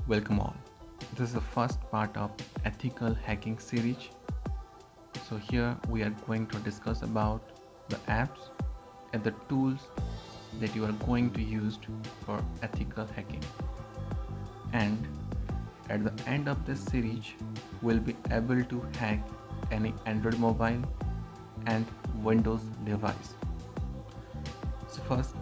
Welcome all. This is the first part of ethical hacking series. So here we are going to discuss about the apps and the tools that you are going to use for ethical hacking. And at the end of this series, we'll be able to hack any Android mobile and Windows device. So first,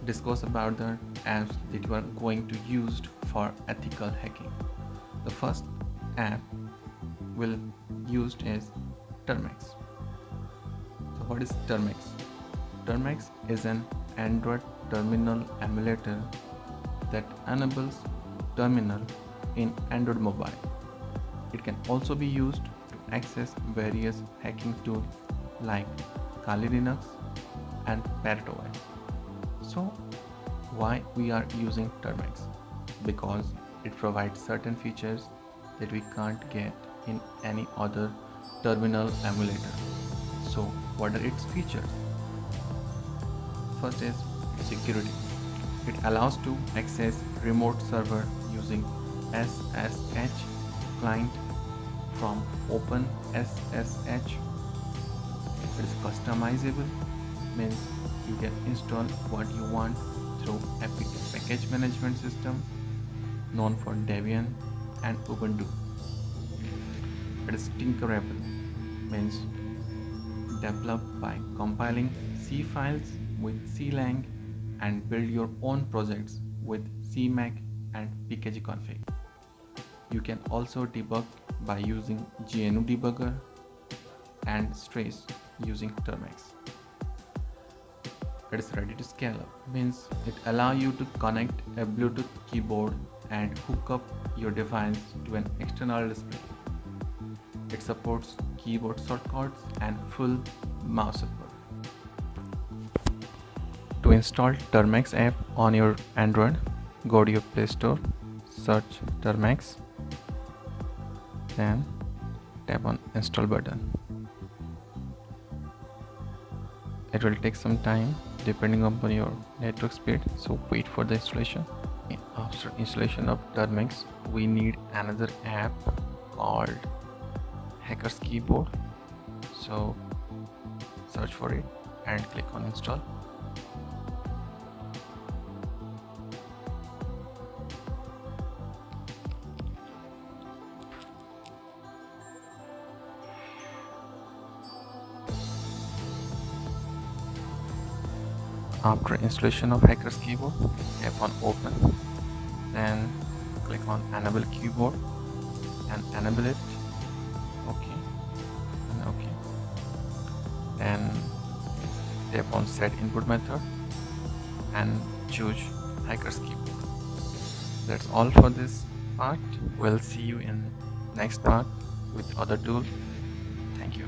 discuss about the apps that you are going to use for ethical hacking. The first app will used is termux. So what is termux? Termux is an Android terminal emulator that enables terminal in Android mobile. It can also be used to access various hacking tools like Kali Linux and Parrot OS. So why we are using termux? Because it provides certain features that we can't get in any other terminal emulator. So what are its features? First is security. It allows to access remote server using SSH client from OpenSSH. It is customizable, means you can install what you want through Epic package management system known for Debian and Ubuntu. It is tinkerable, means developed by compiling C files with CLang and build your own projects with CMake and pkgconfig. You can also debug by using GNU debugger and Trace using termux. It is ready to scale up, means it allows you to connect a Bluetooth keyboard and hook up your device to an external display. It supports keyboard shortcuts and full mouse support. To install termux app on your Android, go to your Play Store, search termux, then tap on install button. It will take some time depending upon your network speed, so wait for the installation. After installation of termux, we need another app called Hacker's Keyboard. So search for it and click on install. After installation of Hacker's Keyboard, tap on open, then click on enable keyboard and enable it. Okay and okay. Then tap on set input method and choose Hacker's Keyboard. That's all for this part. We'll see you in next part with other tools. Thank you.